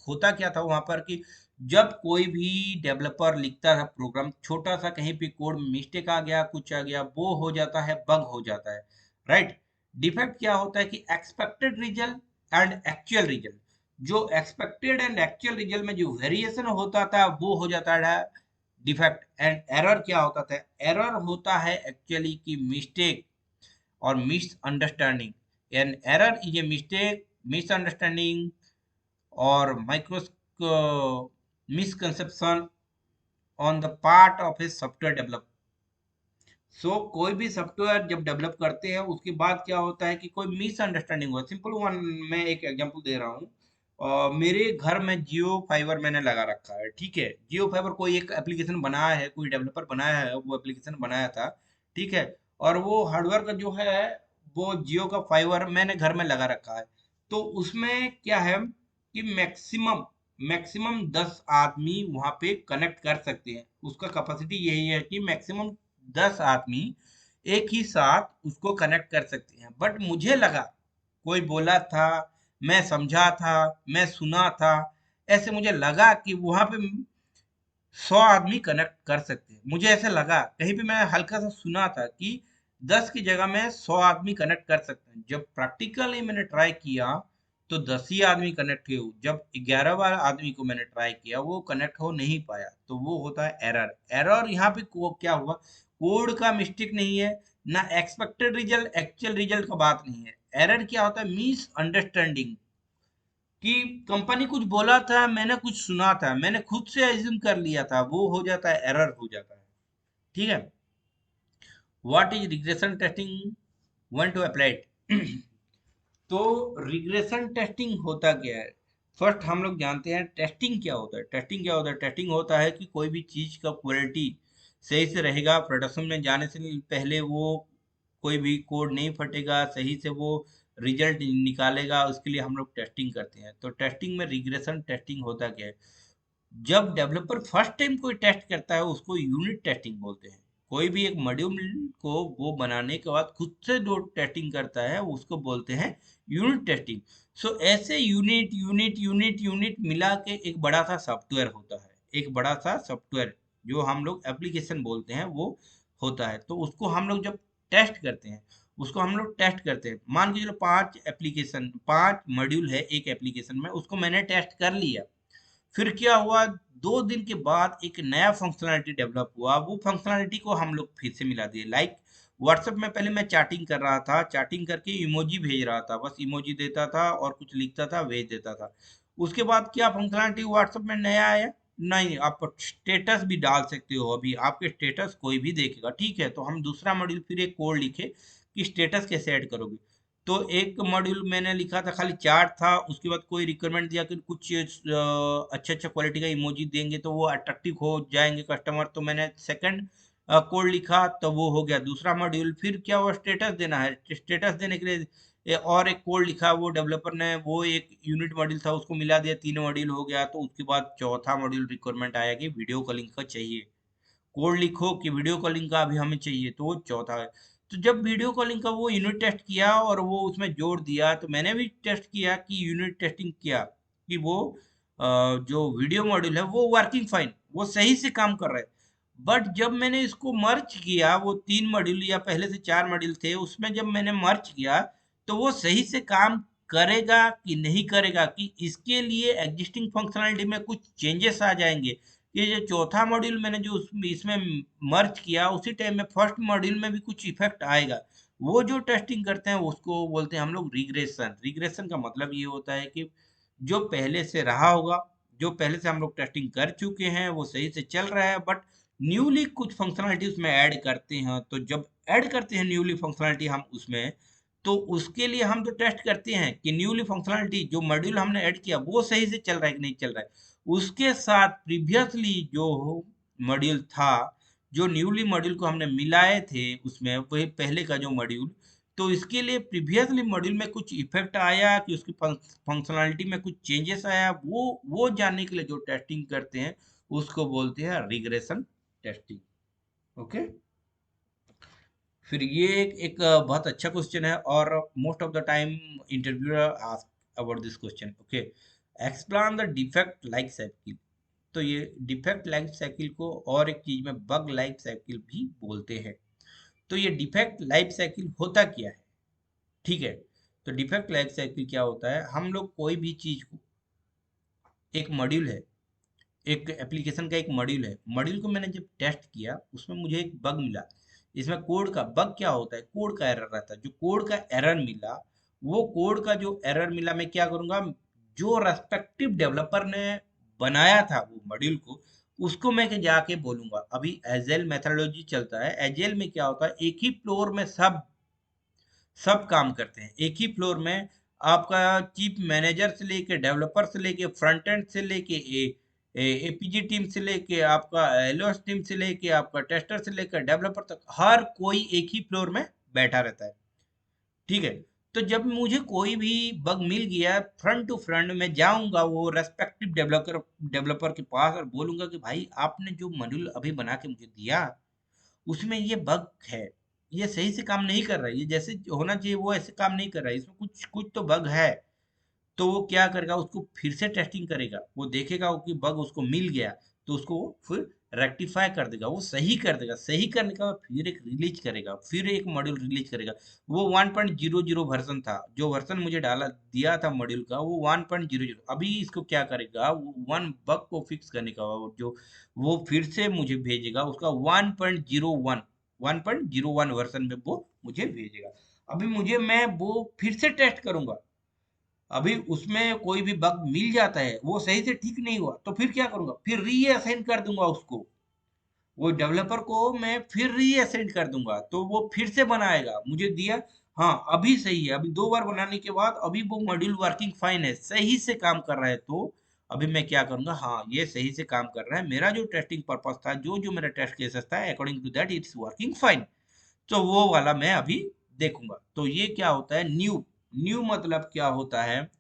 होता क्या था वहां पर कि जब कोई भी डेवलपर लिखता था प्रोग्राम, छोटा सा कहीं पे कोड में मिस्टेक आ गया, कुछ आ गया, वो हो जाता है बग हो जाता है, राइट। डिफेक्ट क्या होता है कि expected result and actual result, जो एक्सपेक्टेड एंड एक्चुअल रिजल्ट में जो वेरिएशन होता था वो हो जाता है डिफेक्ट। एंड एरर क्या होता था, एरर होता है एक्चुअली की मिस्टेक और misunderstanding. An error is a mistake, misunderstanding और micro misconception on the part of a software develop. कोई भी सॉफ्टवेयर जब डेवलप करते हैं उसके बाद क्या होता है कि कोई मिसअंडरस्टैंडिंग हुआ, सिंपल वन, मैं एक एग्जांपल दे रहा हूँ। मेरे घर में जियो फाइबर मैंने लगा रखा है, ठीक है। जियो फाइबर कोई एक एप्लीकेशन बनाया है, कोई डेवलपर बनाया है, वो एप्लीकेशन बनाया था, ठीक है। और वो हार्डवेयर का जो है, वो जियो का फाइबर मैंने घर में लगा रखा है। तो उसमें क्या है कि मैक्सिमम मैक्सिमम 10 आदमी वहां पे कनेक्ट कर सकते हैं, उसका कैपेसिटी यही है कि मैक्सिमम 10 आदमी एक ही साथ उसको कनेक्ट कर सकते हैं। बट मुझे लगा, कोई बोला था, मैं समझा था, मैं सुना था, ऐसे मुझे लगा कि वहां पे 100 आदमी कनेक्ट कर सकते हैं। मुझे ऐसे लगा कहीं पे, मैं हल्का सा सुना था कि 10 की जगह में 100 आदमी कनेक्ट कर सकते हैं। जब प्रैक्टिकली मैंने ट्राई किया तो 10 ही आदमी कनेक्ट हुए। जब 11वां आदमी को मैंने ट्राई किया, वो कनेक्ट हो नहीं पाया। तो वो होता है एरर। एरर यहाँ पे क्या हुआ, कोड का मिस्टेक नहीं है, ना एक्सपेक्टेड रिजल्ट एक्चुअल रिजल्ट का बात नहीं है। एरर क्या होता है, मिस अंडरस्टैंडिंग, कि कंपनी कुछ बोला था, मैंने कुछ सुना था, मैंने खुद से एज्यूम कर लिया था, वो हो जाता है, एरर हो जाता है। ठीक है। What is regression testing, want to apply it. तो रिग्रेशन टेस्टिंग होता क्या है, फर्स्ट हम लोग जानते हैं टेस्टिंग क्या होता है। टेस्टिंग क्या होता है, टेस्टिंग होता है कि कोई भी चीज का क्वालिटी सही से रहेगा, प्रोडक्शन में जाने से पहले वो कोई भी कोड नहीं फटेगा, सही से वो रिजल्ट निकालेगा, उसके लिए हम लोग टेस्टिंग करते हैं। तो टेस्टिंग में रिग्रेशन टेस्टिंग होता क्या है, जब डेवलपर फर्स्ट टाइम कोई टेस्ट करता है उसको यूनिट टेस्टिंग बोलते हैं। कोई भी एक मॉड्यूल को वो बनाने के बाद खुद से जो टेस्टिंग करता है उसको बोलते हैं यूनिट टेस्टिंग। सो ऐसे यूनिट यूनिट यूनिट यूनिट मिला के एक बड़ा सा सॉफ्टवेयर होता है। एक बड़ा सा सॉफ्टवेयर जो हम लोग एप्लीकेशन बोलते हैं वो होता है। तो उसको हम लोग जब टेस्ट करते हैं, उसको हम लोग टेस्ट करते हैं। मान के चलो 5 एप्लीकेशन, 5 मॉड्यूल है एक एप्लीकेशन में, उसको मैंने टेस्ट कर लिया। फिर क्या हुआ, 2 दिन के बाद एक नया फंक्शनैलिटी डेवलप हुआ, वो फंक्शनैलिटी को हम लोग फिर से मिला दिए। लाइक व्हाट्सएप में पहले मैं चैटिंग कर रहा था, चैटिंग करके इमोजी भेज रहा था, बस इमोजी देता था और कुछ लिखता था, भेज देता था। उसके बाद क्या फंक्शनैलिटी व्हाट्सएप में नया आया, नहीं, आप स्टेटस भी डाल सकते हो। अभी आपके स्टेटस कोई भी देखेगा, ठीक है। तो हम दूसरा मॉड्यूल फिर एक कोड लिखे कि स्टेटस कैसे ऐड करोगे। तो एक मॉड्यूल मैंने लिखा था, खाली चार्ट था, उसके बाद कोई रिक्वायरमेंट दिया कि कुछ अच्छा अच्छा क्वालिटी का इमोजी देंगे तो वो अट्रैक्टिव हो जाएंगे कस्टमर। तो मैंने सेकंड कोड लिखा, तो वो हो गया दूसरा मॉड्यूल। फिर क्या हुआ, स्टेटस देना है, स्टेटस देने के लिए और एक कोड लिखा, वो डेवलपर ने वो एक यूनिट मॉड्यूल था उसको मिला दिया, 3 मॉड्यूल हो गया। तो उसके बाद चौथा मॉड्यूल रिक्वायरमेंट आया कि वीडियो कॉलिंग का चाहिए, कोड लिखो कि वीडियो कॉलिंग का अभी हमें चाहिए, तो वो चौथा है। तो जब वीडियो कॉलिंग का वो यूनिट टेस्ट किया और वो उसमें जोड़ दिया, तो मैंने भी टेस्ट किया कि यूनिट टेस्टिंग किया कि वो जो वीडियो मॉड्यूल है वो वर्किंग फाइन, वो सही से काम कर रहा है। बट जब मैंने इसको मर्ज किया, वो 3 मॉड्यूल या पहले से 4 मॉड्यूल थे, उसमें जब मैंने मर्ज किया तो वो सही से काम करेगा कि नहीं करेगा, कि इसके लिए एग्जिस्टिंग फंक्शनलिटी में कुछ चेंजेस आ जाएंगे। ये जो चौथा मॉड्यूल मैंने जो इसमें मर्ज किया, उसी टाइम में फर्स्ट मॉड्यूल में भी कुछ इफेक्ट आएगा। वो जो टेस्टिंग करते हैं उसको बोलते हैं हम लोग रिग्रेशन। रिग्रेशन का मतलब ये होता है कि जो पहले से रहा होगा, जो पहले से हम लोग टेस्टिंग कर चुके हैं वो सही से चल रहा है, बट न्यूली कुछ फंक्शनलिटी उसमें ऐड करते हैं। तो जब ऐड करते हैं न्यूली फंक्शनलिटी हम उसमें, तो उसके लिए हम तो टेस्ट करते हैं कि न्यूली फंक्शनलिटी जो मॉड्यूल हमने ऐड किया वो सही से चल रहा है कि नहीं चल रहा है। उसके साथ प्रीवियसली जो मॉड्यूल था, जो न्यूली मॉड्यूल को हमने मिलाए थे उसमें, वही पहले का जो मॉड्यूल, तो इसके लिए प्रीवियसली मॉड्यूल में कुछ इफेक्ट आया कि उसकी फंक्शनलिटी में कुछ चेंजेस आया, वो जानने के लिए जो टेस्टिंग करते हैं उसको बोलते हैं रिग्रेशन टेस्टिंग। ओके। फिर ये एक बहुत अच्छा क्वेश्चन है, और most of the time interviewer ask about this question. Okay, explain the defect life cycle. तो ये डिफेक्ट लाइफ साइकिल को और एक चीज में बग लाइफ साइकिल भी बोलते हैं। तो ये डिफेक्ट लाइफ साइकिल होता क्या है, ठीक है। तो डिफेक्ट लाइफ साइकिल क्या होता है, हम लोग कोई भी चीज को, एक मॉड्यूल है, एक एप्लीकेशन का एक मॉड्यूल है, मॉड्यूल को मैंने जब टेस्ट किया उसमें मुझे एक बग मिला। इसमें कोड का बग क्या होता है, कोड का एरर रहता है। जो कोड का एरर मिला, वो कोड का जो एरर मिला, मैं क्या करूंगा, जो रेस्पेक्टिव डेवलपर ने बनाया था वो मॉड्यूल को, उसको मैं के जाके बोलूंगा। अभी एजेल मेथोडोलॉजी चलता है, एजेल में क्या होता है, एक ही फ्लोर में सब काम करते हैं। एक ही फ्लोर में आपका चीफ मैनेजर से लेके, डेवलपर से लेके, फ्रंट एंड से लेके, एपीजी टीम से लेके, आपका एलओएस टीम से लेके, आपका टेस्टर से लेकर डेवलपर तक, हर कोई एक ही फ्लोर में बैठा रहता है, ठीक है। तो जब मुझे कोई भी बग मिल गया, फ्रंट टू फ्रंट मैं जाऊंगा वो रेस्पेक्टिव डेवलपर के पास और बोलूंगा कि भाई आपने जो मॉड्यूल अभी बना के मुझे दिया उसमें ये बग है, ये सही से काम नहीं कर रहा है, ये जैसे होना चाहिए वो ऐसे काम नहीं कर रहा है, इसमें कुछ कुछ तो बग है। तो वो क्या करेगा, उसको फिर से टेस्टिंग करेगा, वो देखेगा कि बग उसको मिल गया, तो उसको वो फिर रेक्टिफाई कर देगा, वो सही कर देगा। सही करने के बाद फिर एक रिलीज करेगा, फिर एक मॉड्यूल रिलीज करेगा। वो 1.00 वर्जन था, जो वर्जन मुझे डाला दिया था मॉड्यूल का, वो 1.00। अभी इसको क्या करेगा, वो वन बग को फिक्स करने का जो वो फिर से मुझे भेजेगा उसका 1.01 वर्जन में वो मुझे भेजेगा। अभी मैं वो फिर से टेस्ट करूंगा। अभी उसमें कोई भी बग मिल जाता है, वो सही से ठीक नहीं हुआ, तो फिर क्या करूंगा, फिर रीअसाइन कर दूंगा उसको। वो डेवलपर को मैं फिर रीअसाइन कर दूंगा, तो वो फिर से बनाएगा मुझे दिया। हाँ अभी सही है, अभी 2 बार बनाने के बाद अभी वो मॉड्यूल वर्किंग फाइन है, सही से काम कर रहा है। तो अभी मैं क्या करूंगा, हाँ ये सही से काम कर रहा है, मेरा जो टेस्टिंग पर्पस था, जो जो मेरा टेस्ट केसेस था, according to that it's working fine. तो वो वाला मैं अभी देखूंगा। तो ये क्या होता है न्यू। न्यू मतलब क्या होता है,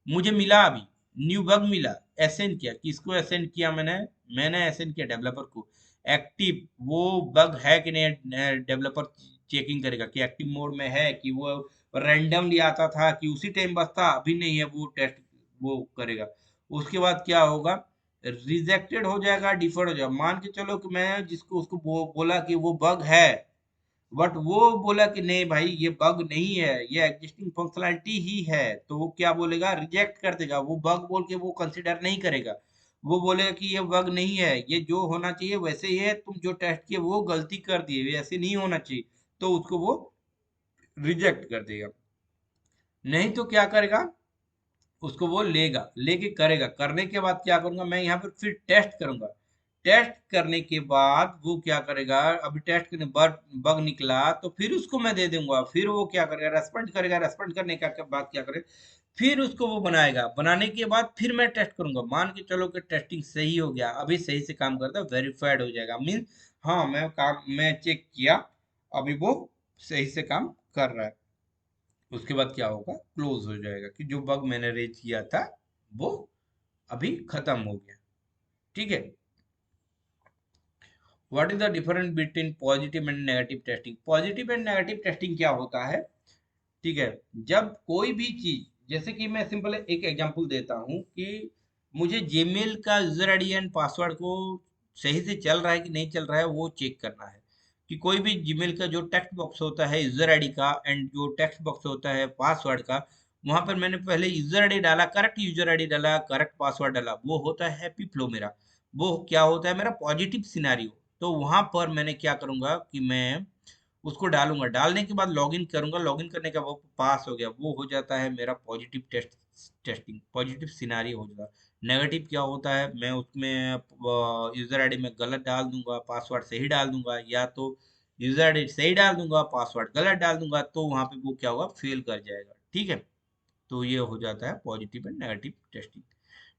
मुझे मिला अभी न्यू बग मिला, एसेंड किया, किसको एसेंड किया मैंने एसेंड किया डेवलपर को। एक्टिव वो बग है कि नहीं, डेवलपर चेकिंग करेगा कि एक्टिव मोड में है, कि वो रैंडमली आता था, कि उसी टाइम बसता, अभी नहीं है, वो टेस्ट वो करेगा। उसके बाद क्या होगा, रिजेक्टेड हो जाएगा, डिफर्ड हो जाएगा। मान के चलो कि मैं जिसको उसको बोला कि वो बग है, बट वो बोला कि नहीं भाई ये बग नहीं है, ये एग्जिस्टिंग फंक्शनैलिटी ही है, तो वो क्या बोलेगा, रिजेक्ट कर देगा। वो बग बोल के वो कंसिडर नहीं करेगा। वो बोलेगा कि ये बग नहीं है, ये जो होना चाहिए वैसे ही है, तुम जो टेस्ट किए वो गलती कर दिए, ये ऐसे नहीं होना चाहिए। तो उसको वो रिजेक्ट कर देगा। नहीं तो क्या करेगा, उसको वो लेगा, लेके करेगा। करने के बाद क्या करूंगा, मैं यहाँ पर फिर टेस्ट करूंगा। टेस्ट करने के बाद वो क्या करेगा, अभी टेस्ट करने बग बग निकला तो फिर उसको मैं दे दूंगा। फिर वो क्या करेगा, रेस्पॉन्ड करेगा। रेस्पॉन्ड करने के बाद क्या करेगा, फिर उसको वो बनाएगा। बनाने के बाद फिर मैं टेस्ट करूंगा। मान के चलो कि टेस्टिंग सही हो गया, अभी सही से काम करता है, वेरीफाइड हो जाएगा, मीन हाँ मैं चेक किया, अभी वो सही से काम कर रहा है। उसके बाद क्या होगा, क्लोज हो जाएगा कि जो बग मैंने रेज किया था वो अभी खत्म हो गया। ठीक है। What is the difference between positive and negative testing. Positive and negative testing क्या होता है, ठीक है, जब कोई भी चीज, जैसे कि मैं सिंपल एक एग्जांपल देता हूँ कि मुझे जीमेल का यूजर आईडी एंड पासवर्ड को सही से चल रहा है कि नहीं चल रहा है, वो चेक करना है। कि कोई भी जीमेल का जो टेक्स्ट बॉक्स होता है यूजर आईडी का, एंड जो टेक्स्ट बॉक्स होता है पासवर्ड का, वहां पर मैंने पहले यूजर आईडी डाला, करेक्ट यूजर आईडी डाला, करेक्ट पासवर्ड डाला, वो होता है हैप्पी फ्लो मेरा। वो क्या होता है, मेरा पॉजिटिव सिनारियो। तो वहां पर मैंने क्या करूंगा कि मैं उसको डालूंगा, डालने के बाद लॉगिन करूंगा, लॉगिन करने का वो पास हो गया, वो हो जाता है मेरा पॉजिटिव टेस्टिंग, पॉजिटिव सिनारी हो जाता है। नेगेटिव क्या होता है, मैं उसमें यूजर आईडी में गलत डाल दूंगा, पासवर्ड सही डाल दूंगा, या तो यूजर आईडी सही डाल दूंगा, पासवर्ड गलत डाल दूंगा, तो वहां पे वो क्या होगा, फेल कर जाएगा। ठीक है। तो ये हो जाता है positive and negative testing.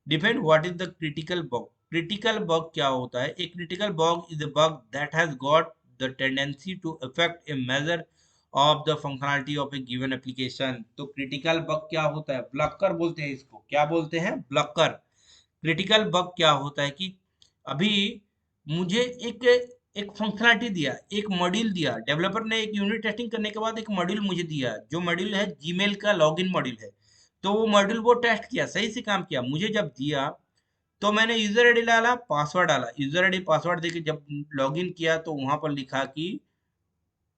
Define what is the critical bug. Critical bug क्या होता है, एक critical bug is a bug that has got the tendency to affect a major of the functionality of a given application. तो critical bug क्या होता है, blocker बोलते हैं इसको, क्या बोलते हैं, ब्लॉकर। क्रिटिकल बग क्या होता है कि अभी मुझे एक एक फंक्शनैलिटी दिया, एक मॉड्यूल दिया, डेवलपर ने एक यूनिट टेस्टिंग करने के बाद एक मॉड्यूल मुझे दिया, जो मॉड्यूल है जीमेल का लॉगिन मॉड्यूल है। तो वो मॉड्यूल वो टेस्ट किया, सही से काम किया, मुझे जब दिया तो मैंने यूजर आईडी डाला, पासवर्ड डाला, यूजर आईडी पासवर्ड देके जब लॉगिन किया तो वहां पर लिखा कि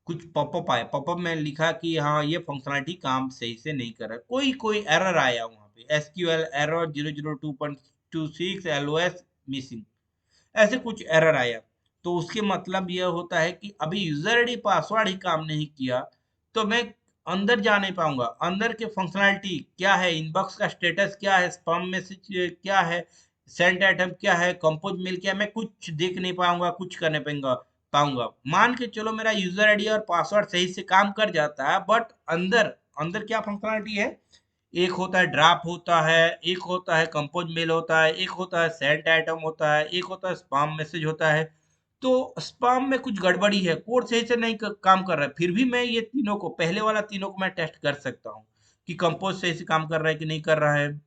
कुछ पॉपअप आया, पॉपअप में लिखा कि हाँ ये फंक्शनलिटी काम सही से नहीं कर रहा है, कोई कोई एरर आया वहां पे, एसक्यूएल एरर 002.26 एलओएस मिसिंग, ऐसे कुछ एरर आया। तो उसके मतलब यह होता है कि अभी यूजर आईडी पासवर्ड ही काम नहीं किया, तो मैं अंदर जा नहीं पाऊंगा। अंदर के फंक्शनैलिटी क्या है, इनबॉक्स का स्टेटस क्या है, स्पैम मैसेज क्या है, सेंड आइटम क्या है, कंपोज मेल क्या है, मैं कुछ देख नहीं पाऊंगा, कुछ करने पाऊंगा। मान के चलो मेरा यूजर आईडी और पासवर्ड सही से काम कर जाता है, बट अंदर अंदर क्या फंक्शनैलिटी है, एक होता है ड्राप होता है, एक होता है कंपोज मेल होता है, एक होता है सेंट आइटम होता है, एक होता है स्पैम मैसेज होता है। तो स्पैम में कुछ गड़बड़ी है, कोड सही से नहीं काम कर रहा है, फिर भी मैं ये तीनों को, पहले वाला तीनों को मैं टेस्ट कर सकता हूँ कि कंपोज सही से काम कर रहा है कि नहीं कर रहा है।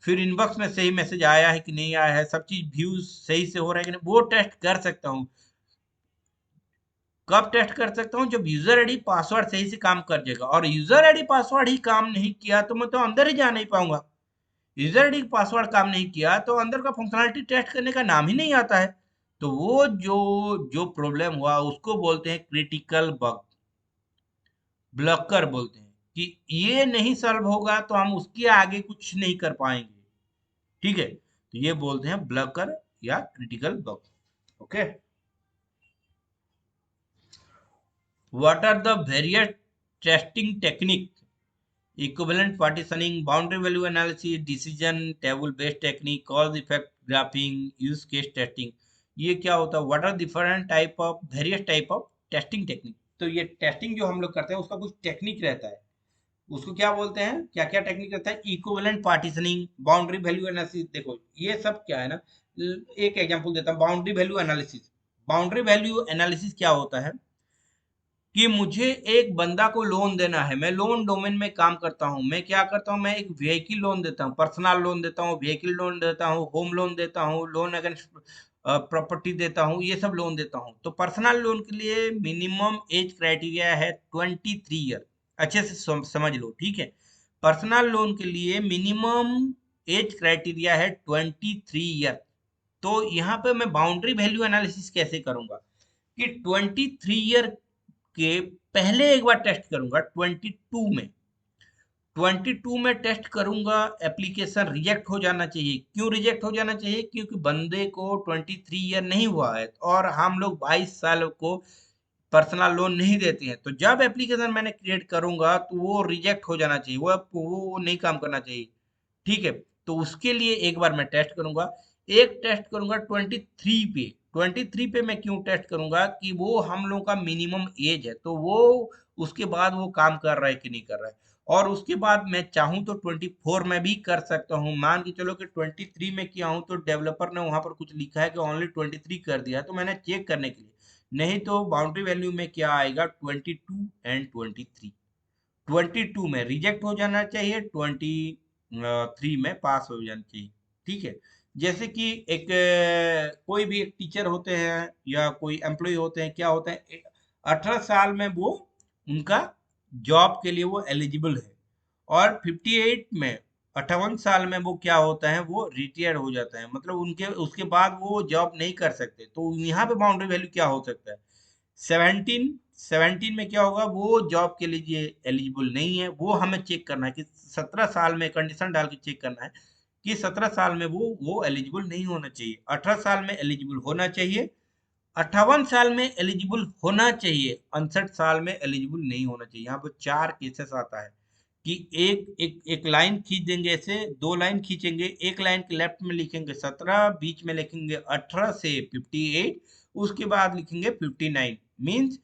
फिर इनबॉक्स में सही मैसेज आया है कि नहीं आया है, सब चीज व्यूज सही से हो रहा है कि नहीं, वो टेस्ट कर सकता हूँ। कब टेस्ट कर सकता हूँ, जब यूजर आईडी पासवर्ड सही से काम कर जाएगा। और यूजर आईडी पासवर्ड ही काम नहीं किया तो मैं तो अंदर ही जा नहीं पाऊंगा। यूजर पासवर्ड काम नहीं किया तो अंदर का फंक्शनलिटी टेस्ट करने का नाम ही नहीं आता है। तो वो जो जो प्रॉब्लम हुआ उसको बोलते हैं क्रिटिकल बग, ब्लॉकर बोलते हैं कि ये नहीं सॉल्व होगा तो हम उसके आगे कुछ नहीं कर पाएंगे। ठीक है, तो ये बोलते हैं ब्लॉकर या critical bug. Okay, what are the various testing technique? Equivalent partitioning, boundary value analysis, decision table based technique, cause effect graphing, use case testing. ये क्या होता है? What are different type of various type of testing technique. तो ये testing जो हम लोग करते हैं उसका कुछ टेक्निक रहता है, उसको क्या बोलते हैं, क्या क्या टेक्निक रहता है? Equivalent partitioning, boundary value analysis. देखो ये सब क्या है ना, एक एग्जांपल देता हूँ, boundary value analysis. Boundary value analysis क्या होता है कि मुझे एक बंदा को लोन देना है, मैं लोन डोमेन में काम करता हूँ। मैं क्या करता हूँ, मैं एक व्हीकल लोन देता हूँ, पर्सनल लोन देता हूँ, व्हीकल लोन देता हूँ, होम लोन देता हूँ, लोन अगेंस्ट प्रॉपर्टी देता हूँ, ये सब लोन देता हूँ। तो पर्सनल लोन के लिए मिनिमम एज क्राइटेरिया है 23 ईयर। अच्छे से समझ लो, ठीक है। पर्सनल लोन के लिए मिनिमम एज क्राइटेरिया है 23 ईयर। तो यहाँ पे मैं बाउंड्री वैल्यू एनालिसिस कैसे करूंगा कि 23 ईयर के पहले एक बार टेस्ट करूंगा 22 में टेस्ट करूंगा। एप्लीकेशन रिजेक्ट हो जाना चाहिए। क्यों रिजेक्ट हो जाना चाहिए? क्योंकि बंदे को 23 ईयर नहीं हुआ है और हम लोग 22 साल को पर्सनल लोन नहीं देते हैं। तो जब एप्लीकेशन मैंने क्रिएट करूंगा तो वो रिजेक्ट हो जाना चाहिए, वो नहीं काम करना चाहिए। ठीक है, तो उसके लिए एक बार मैं टेस्ट करूंगा। एक टेस्ट करूंगा 23 पे मैं क्यों टेस्ट करूंगा कि वो हम लोग का मिनिमम एज है, तो वो उसके बाद वो काम कर रहा है कि नहीं कर रहा है। और उसके बाद मैं चाहूँ तो 24 में भी कर सकता हूँ। मान के चलो कि 23 में किया हूँ तो डेवलपर ने वहां पर कुछ लिखा है कि ओनली 23 कर दिया, तो मैंने चेक करने के लिए। नहीं तो बाउंड्री वैल्यू में क्या आएगा, 22 एंड 23। 22 में रिजेक्ट हो जाना चाहिए, 23 में पास हो जाना चाहिए। ठीक है, जैसे कि एक कोई भी एक टीचर होते हैं या कोई एम्प्लॉय होते हैं, क्या होते हैं, 18 साल में वो उनका जॉब के लिए वो एलिजिबल है। और 58 में, 58 साल में वो क्या होता है, वो रिटायर हो जाता है, मतलब उनके उसके बाद वो जॉब नहीं कर सकते। तो यहाँ पे बाउंड्री वैल्यू क्या हो सकता है? 17 में क्या होगा, वो जॉब के लिए एलिजिबल नहीं है। वो हमें चेक करना है कि 17 साल में कंडीशन डाल के चेक करना है कि 17 साल में वो एलिजिबल नहीं होना चाहिए, 18 साल में एलिजिबल होना चाहिए, 58 साल में एलिजिबल होना चाहिए, 69 साल में एलिजिबल नहीं होना चाहिए। यहाँ पर 4 केसेस आता है कि एक एक एक लाइन खींच देंगे, ऐसे 2 लाइन खींचेंगे, एक लाइन के लेफ्ट में लिखेंगे 17, बीच में लिखेंगे 18 से 58, उसके बाद लिखेंगे 59। मीन्स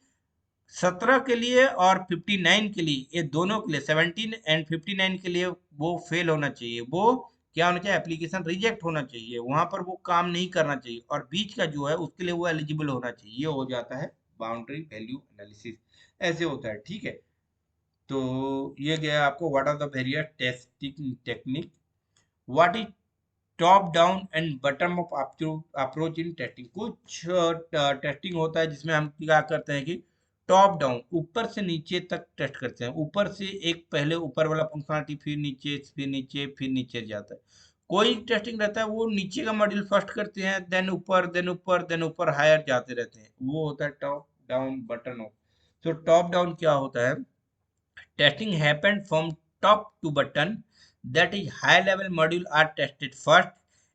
17 के लिए और 59 के लिए, ये दोनों के लिए, 17 एंड 59 के लिए वो फेल होना चाहिए, वो क्या होना चाहिए, एप्लीकेशन रिजेक्ट होना चाहिए, वहां पर वो काम नहीं करना चाहिए। और बीच का जो है उसके लिए वो एलिजिबल होना चाहिए। ये हो जाता है बाउंड्री वैल्यू एनालिसिस, ऐसे होता है। ठीक है, तो ये गया आपको what are the various testing technique. What is top down and bottom up approach in testing? कुछ टेस्टिंग होता है जिसमें हम क्या करते हैं कि टॉप डाउन, ऊपर से नीचे तक टेस्ट करते हैं। ऊपर से एक पहले ऊपर वाला फंक्शनलिटी, फिर नीचे, फिर नीचे, फिर नीचे जाता है। कोई टेस्टिंग रहता है वो नीचे का मॉड्यूल फर्स्ट करते हैं, देन ऊपर, देन ऊपर, देन ऊपर, हायर जाते रहते हैं। वो होता है टॉप डाउन बटन अप। तो टॉप डाउन क्या होता है? Testing happened from top to bottom. That is, high level module are tested first,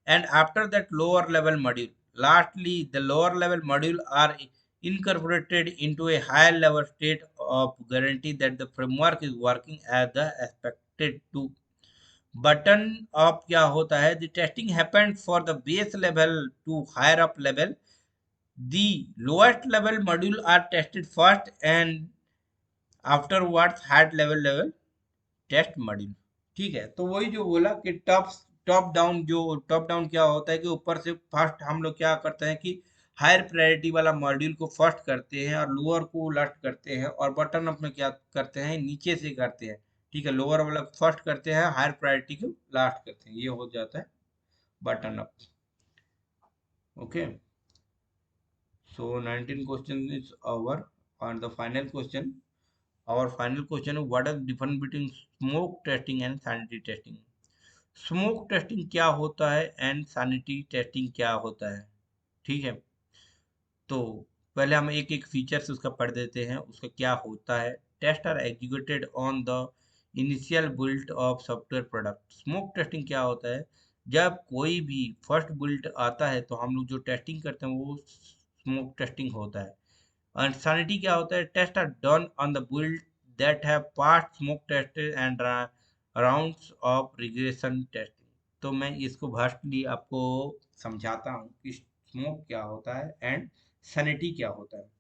and after that lower level module. Lastly, the lower level module are incorporated into a higher level state of guarantee that the framework is working as the expected to. Button up क्या होता है? The testing happened for the base level to higher up level. The lowest level module are tested first, and afterwards higher level test module. ठीक है, तो वही जो बोला कि टॉप टॉप डाउन, जो टॉप डाउन क्या होता है कि ऊपर से फर्स्ट हम लोग क्या करते हैं कि हायर प्रायोरिटी वाला मॉड्यूल को फर्स्ट करते हैं और लोअर को लास्ट करते हैं, और बटन अप में क्या करते हैं, नीचे से करते हैं। ठीक है, लोअर वाला फर्स्ट करते हैं, हायर प्रायोरिटी को लास्ट करते हैं। ये हो जाता है button up. Okay, so 19 question is over और the final question. Our final question is, what is the difference between smoke testing and sanity testing? Smoke testing क्या होता है एंड सैनिटी टेस्टिंग क्या होता है, ठीक है। तो पहले हम एक एक फीचर से उसका पढ़ देते हैं, उसका क्या होता है। Test are executed on the initial build of software product. Smoke testing क्या होता है, जब कोई भी फर्स्ट बिल्ड आता है तो हम लोग जो टेस्टिंग करते हैं वो स्मोक टेस्टिंग होता है। और सैनिटी क्या होता है, test are done on the build that have passed smoke test and rounds of regression testing. तो मैं इसको भाषली आपको समझाता हूँ कि स्मोक क्या होता है एंड सैनिटी क्या होता है।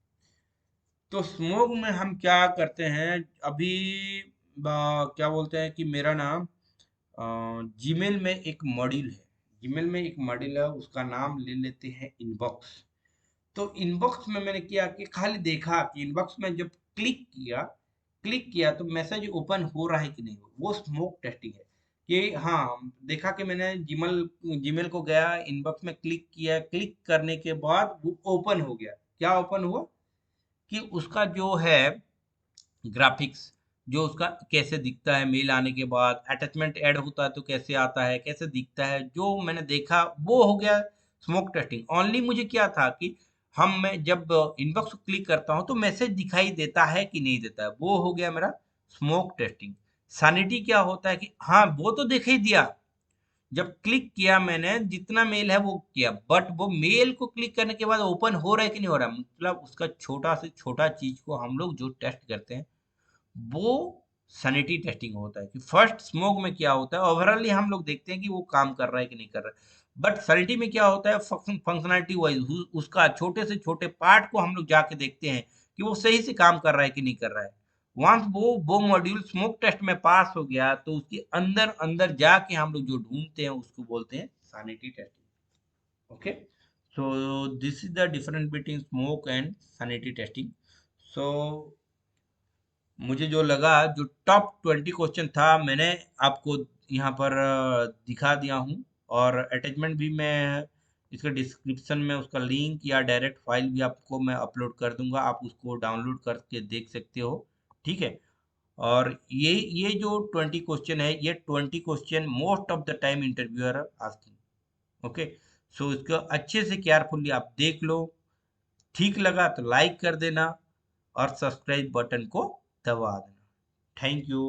तो स्मोक में हम क्या करते हैं, अभी क्या बोलते हैं कि मेरा नाम जीमेल में एक मॉड्यूल है, जीमेल में एक मॉड्यूल है, उसका नाम ले लेते हैं इनबॉक्स। तो इनबॉक्स में मैंने क्या कि खाली देखा कि इनबॉक्स में जब क्लिक किया तो मैसेज ओपन हो रहा है कि नहीं, वो स्मोक टेस्टिंग है। कि हाँ, देखा कि मैंने जीमेल जीमेल को गया इनबॉक्स में क्लिक किया, क्लिक करने के बाद वो ओपन हो गया। क्या ओपन हुआ कि उसका जो है ग्राफिक्स, जो उसका कैसे दिखता है, मेल आने के बाद अटैचमेंट ऐड होता है तो कैसे आता है, कैसे दिखता है, जो मैंने देखा वो हो गया स्मोक टेस्टिंग। ओनली मुझे क्या था कि मैं जब इनबॉक्स क्लिक करता हूं तो मैसेज दिखाई देता है कि नहीं देता है, वो हो गया मेरा स्मोक टेस्टिंग। सैनिटी क्या होता है कि हाँ वो तो दिख ही दिया, जब क्लिक किया मैंने जितना मेल है वो किया, बट वो मेल को क्लिक करने के बाद ओपन हो रहा है कि नहीं हो रहा, मतलब उसका छोटा से छोटा चीज को हम लोग जो टेस्ट करते हैं वो सैनिटी टेस्टिंग होता है। कि फर्स्ट स्मोक में क्या होता है, ओवरऑली हम लोग देखते हैं कि वो काम कर रहा है कि नहीं कर रहा है, बट सैनिटी में क्या होता है, फंक्शनलिटी वाइज उसका छोटे से छोटे पार्ट को हम लोग जाके देखते हैं कि वो सही से काम कर रहा है कि नहीं कर रहा है। वंस वो मॉड्यूल स्मोक टेस्ट में पास हो गया तो उसके अंदर अंदर जाके हम लोग जो ढूंढते हैं उसको बोलते हैं sanity testing. Okay, so this is the difference between smoke and sanity testing. So मुझे जो लगा, जो टॉप 20 क्वेश्चन था मैंने आपको यहाँ पर दिखा दिया हूँ, और अटैचमेंट भी मैं इसके डिस्क्रिप्शन में उसका लिंक या डायरेक्ट फाइल भी आपको मैं अपलोड कर दूंगा, आप उसको डाउनलोड करके देख सकते हो, ठीक है। और ये जो 20 क्वेश्चन है, ये 20 question most of the time interviewer asking. Okay, so इसको अच्छे से केयरफुली आप देख लो, ठीक लगा तो लाइक कर देना और सब्सक्राइब बटन को दबा देना। Thank you.